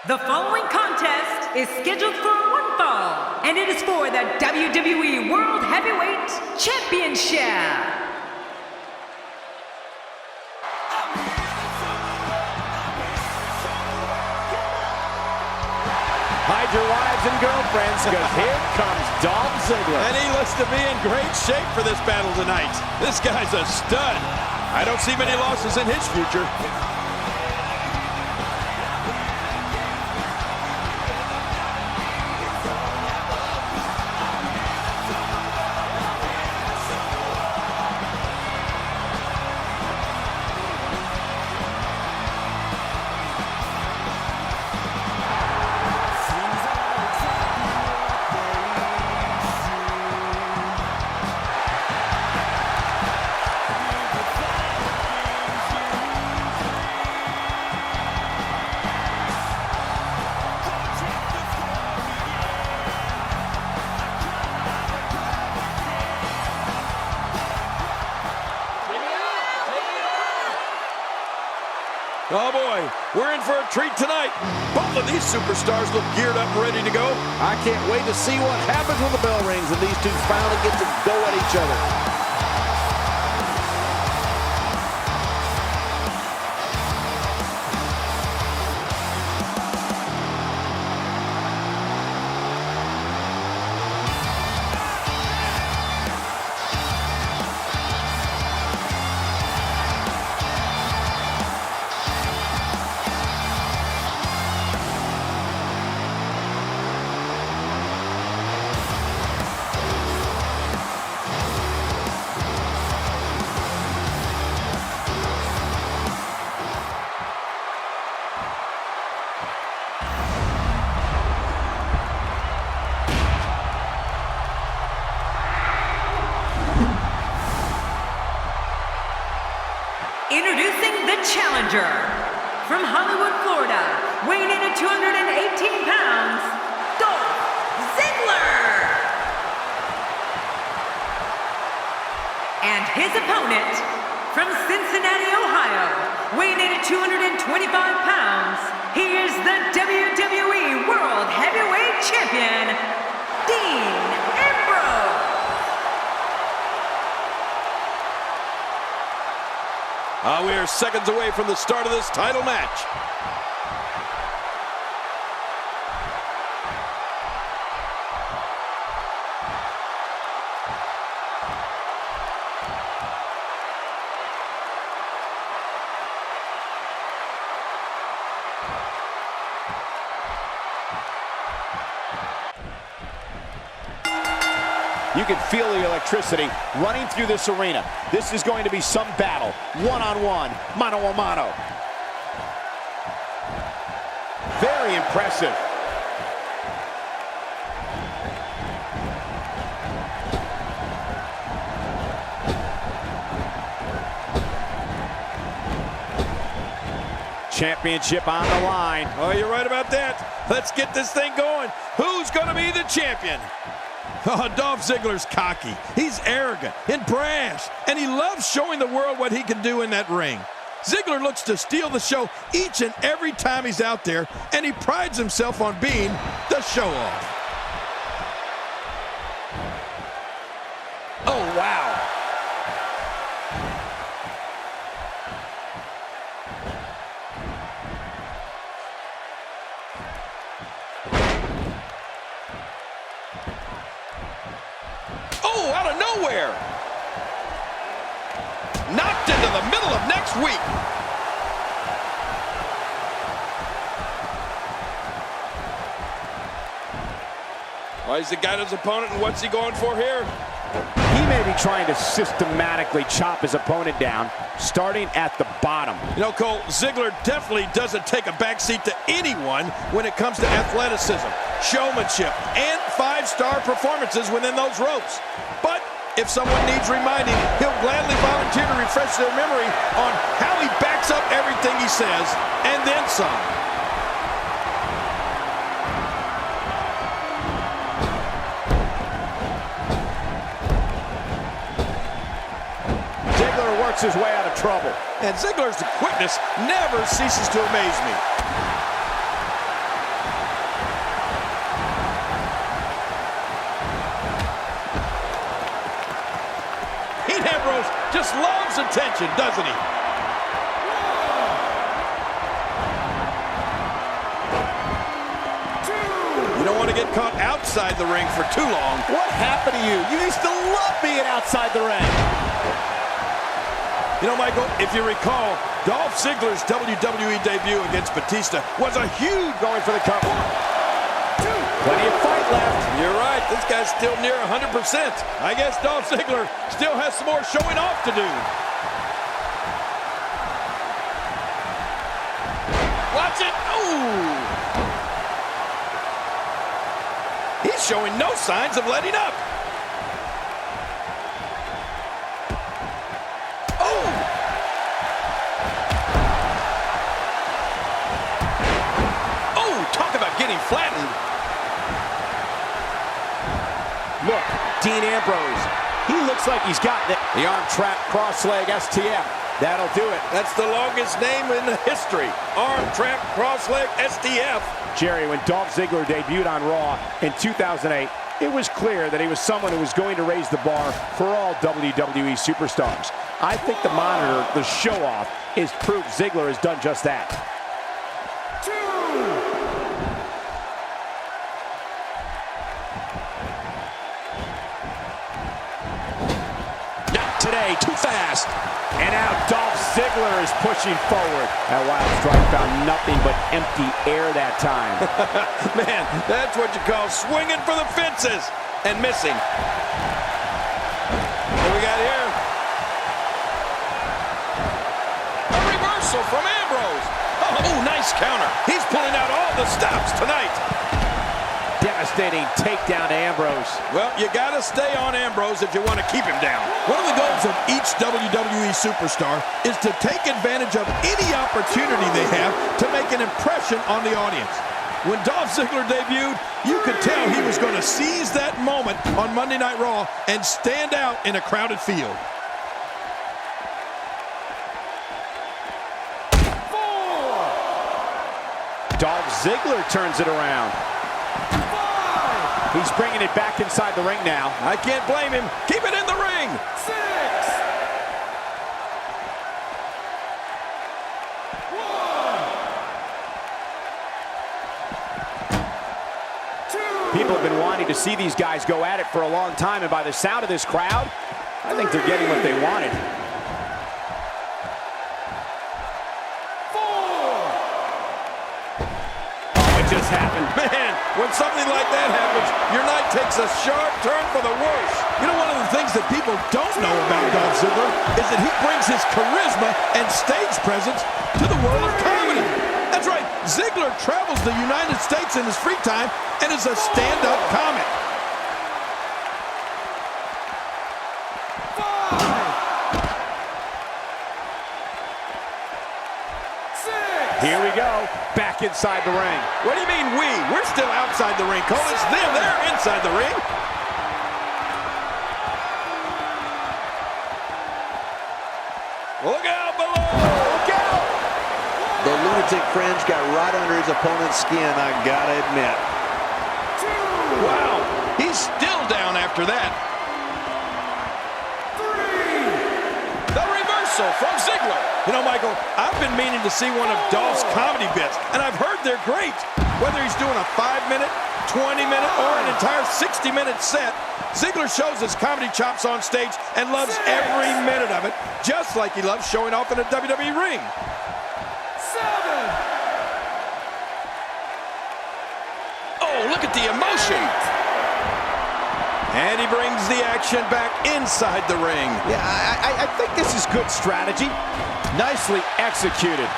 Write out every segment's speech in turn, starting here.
The following contest is scheduled for one fall, and it is for the WWE World Heavyweight Championship. Hide your wives and girlfriends, because here comes Dolph Ziggler. And he looks to be in great shape for this battle tonight. This guy's a stud. I don't see many losses in his future. Oh boy, we're in for a treat tonight. Both of these superstars look geared up and ready to go. I can't wait to see what happens when the bell rings and these two finally get to go at each other. Introducing the challenger, from Hollywood, Florida, weighing in at 218 pounds, Dolph Ziggler. And his opponent, from Cincinnati, Ohio, weighing in at 225 pounds, he is the WWE World Heavyweight Champion, Dean Ambrose. We are seconds away from the start of this title match. You can feel the electricity running through this arena. This is going to be some battle. One-on-one, mano-a-mano. Very impressive. Championship on the line. Oh, you're right about that. Let's get this thing going. Who's going to be the champion? Oh, Dolph Ziggler's cocky. He's arrogant and brash, and he loves showing the world what he can do in that ring. Ziggler looks to steal the show each and every time he's out there, and he prides himself on being the show-off. Oh, wow. Oh, out of nowhere. Knocked into the middle of next week. Well, he's got his opponent, and what's he going for here? He may be trying to systematically chop his opponent down, starting at the bottom. You know, Cole, Ziggler definitely doesn't take a backseat to anyone when it comes to athleticism, showmanship, and five-star performances within those ropes. But if someone needs reminding, he'll gladly volunteer to refresh their memory on how he backs up everything he says, and then some. Works his way out of trouble. And Ziggler's quickness never ceases to amaze me. Ambrose just loves attention, doesn't he? You don't want to get caught outside the ring for too long. What happened to you? You used to love being outside the ring. You know, Michael, if you recall, Dolph Ziggler's WWE debut against Batista was a huge Going for the cover. Plenty of fight left. You're right. This guy's still near 100%. I guess Dolph Ziggler still has some more showing off to do. Watch it. Ooh. He's showing no signs of letting up. Oh. Oh, talk about getting flattened. Look, Dean Ambrose. He looks like he's got the arm trap cross leg STF. That'll do it. That's the longest name in the history. Arm trap cross leg STF. Jerry, when Dolph Ziggler debuted on Raw in 2008, it was clear that he was someone who was going to raise the bar for all WWE superstars. I think the monitor, the show-off, is proof Ziggler has done just that. Not today, too fast. And now Dolph Ziggler is pushing forward. That wild strike found nothing but empty air that time. Man, that's what you call swinging for the fences and missing. What we got here? A reversal from Ambrose. Oh, nice counter. He's pulling out all the stops tonight. Devastating takedown to Ambrose. Well, you got to stay on Ambrose if you want to keep him down. One of the goals of each WWE superstar is to take advantage of any opportunity they have to make an impression on the audience. When Dolph Ziggler debuted, you could tell he was going to seize that moment on Monday Night Raw and stand out in a crowded field. Dolph Ziggler turns it around. He's bringing it back inside the ring now. I can't blame him. Keep it in the ring. 6. 1. 2. People have been wanting to see these guys go at it for a long time, and by the sound of this crowd, I think they're getting what they wanted. 4. Oh, it just happened. Man, when something like that happens, your night takes a sharp turn for the worse. You know, one of the things that people don't know about Dolph Ziggler is that he brings his charisma and stage presence to the world of comedy. That's right, Ziggler travels the United States in his free time and is a stand-up comic. 5. 6. Here we go, back inside the ring. What do you mean we? We're still outside the ring, Cole. It's them. They're inside the ring. Look out below. Look out! The lunatic fringe got right under his opponent's skin, I gotta admit. 2. Wow, he's still down after that. 3. The reversal from Ziggler. You know, Michael, I've been meaning to see one of Dolph's comedy bits, and I've heard they're great. Whether he's doing a 5-minute, 20-minute, or an entire 60-minute set, Ziggler shows his comedy chops on stage and loves every minute of it, just like he loves showing off in a WWE ring. 7. Oh, look at the emotion. And he brings the action back inside the ring. Yeah, I think this is good strategy. Nicely executed.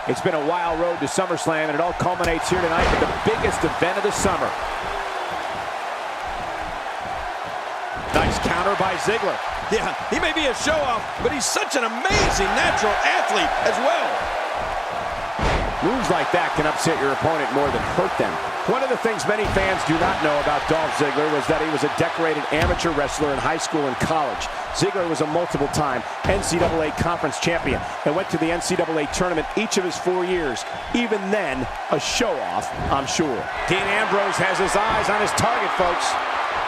It's been a wild road to SummerSlam, and it all culminates here tonight with the biggest event of the summer. Nice counter by Ziggler. Yeah, he may be a show-off, but he's such an amazing natural athlete as well. Moves like that can upset your opponent more than hurt them. One of the things many fans do not know about Dolph Ziggler was that he was a decorated amateur wrestler in high school and college. Ziggler was a multiple-time NCAA conference champion and went to the NCAA tournament each of his 4 years. Even then, a show-off, I'm sure. Dean Ambrose has his eyes on his target, folks.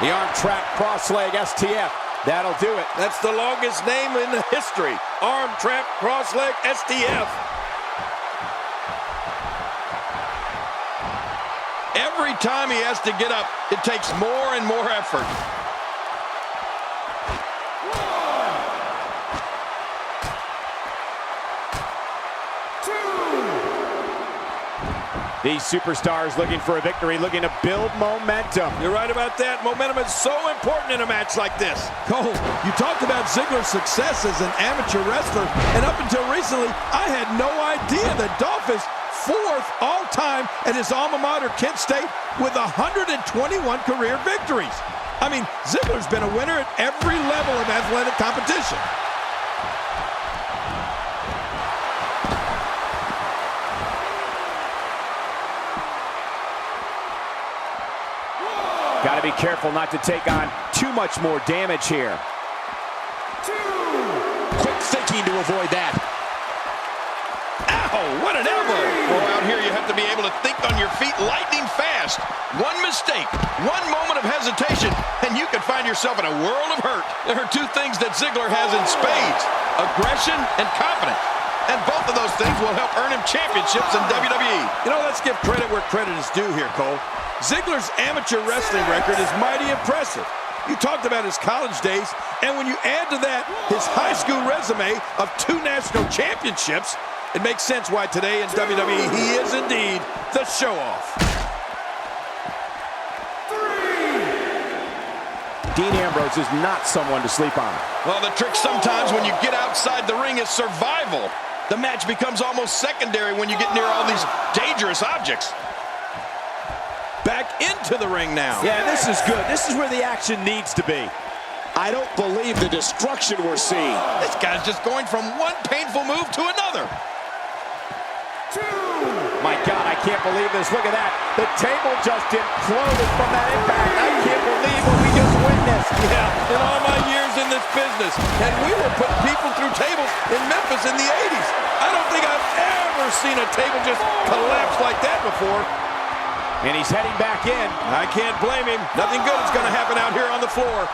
The arm trap cross-leg STF. That'll do it. That's the longest name in history. Arm trap cross-leg STF. Every time he has to get up, it takes more and more effort. These superstars looking for a victory, looking to build momentum. You're right about that. Momentum is so important in a match like this. Cole, you talked about Ziggler's success as an amateur wrestler, and up until recently, I had no idea that Dolph is 4th all-time at his alma mater, Kent State, with 121 career victories. I mean, Ziggler's been a winner at every level of athletic competition. Got to be careful not to take on too much more damage here. Quick thinking to avoid that. Ow, what an elbow. Well, out here you have to be able to think on your feet lightning fast. One mistake, one moment of hesitation, and you could find yourself in a world of hurt. There are two things that Ziggler has in spades: aggression and confidence. And both of those things will help earn him championships in WWE. You know, let's give credit where credit is due here, Cole. Ziggler's amateur wrestling record is mighty impressive. You talked about his college days, and when you add to that his high school resume of 2 national championships, it makes sense why today in WWE he is indeed the show-off. Dean Ambrose is not someone to sleep on. Well, the trick sometimes when you get outside the ring is survival. The match becomes almost secondary when you get near all these dangerous objects. Back into the ring now. Yeah, this is good. This is where the action needs to be. I don't believe the destruction we're seeing. This guy's just going from one painful move to another. My God, I can't believe this. Look at that. The table just imploded from that impact. I can't believe what we just witnessed. Yeah, in all my years in this business, and we were putting people through tables in Memphis in the 80s. I don't think I've ever seen a table just collapse like that before. And he's heading back in. I can't blame him. Nothing good is going to happen out here on the floor.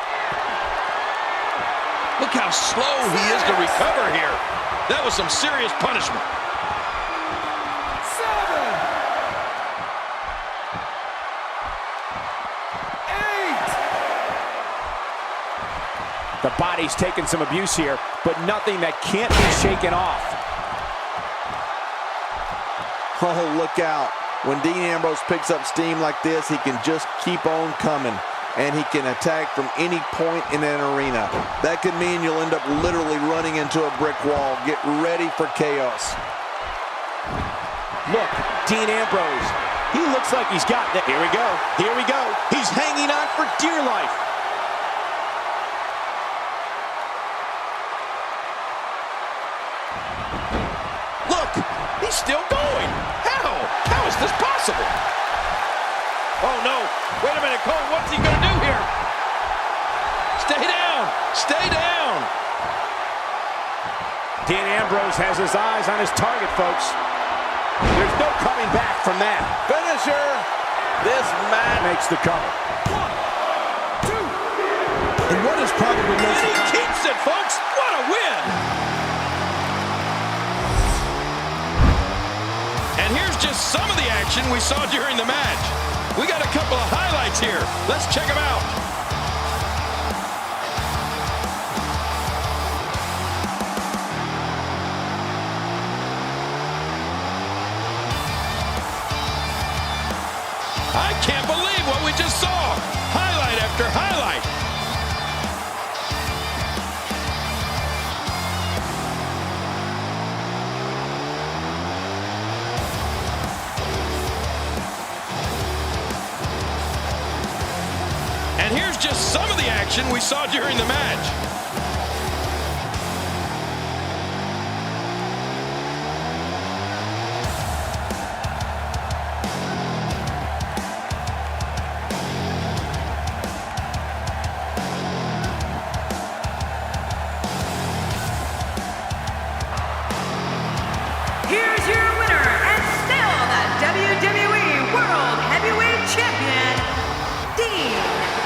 Look how slow he is to recover here. That was some serious punishment. 7, 8. The body's taking some abuse here, but nothing that can't be shaken off. Oh, look out. When Dean Ambrose picks up steam like this, he can just keep on coming, and he can attack from any point in an arena. That could mean you'll end up literally running into a brick wall. Get ready for chaos. Look, Dean Ambrose. He looks like he's got it. Here we go. Here we go. He's hanging on for dear life. Look, he's still going. How is this possible? Oh, no. Wait a minute, Cole. What's he going to do here? Stay down. Stay down. Dean Ambrose has his eyes on his target, folks. There's no coming back from that. Finisher. This match Makes the cover. 1, 2. And what is probably most... He keeps it, folks. What a win. And here's just some of the action we saw during the match. We got a couple of highlights here. Let's check them out. I can't believe what we just saw. Highlight after highlight. And here's just some of the action we saw during the match. here's your winner and still the WWE World Heavyweight Champion, Dean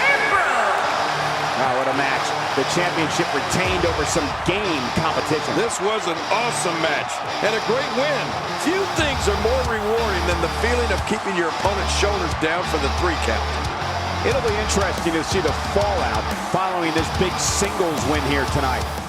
Ambrose. Oh, what a match. The championship retained over some game competition. This was an awesome match and a great win. Few things are more rewarding than the feeling of keeping your opponent's shoulders down for the 3 count. It'll be interesting to see the fallout following this big singles win here tonight.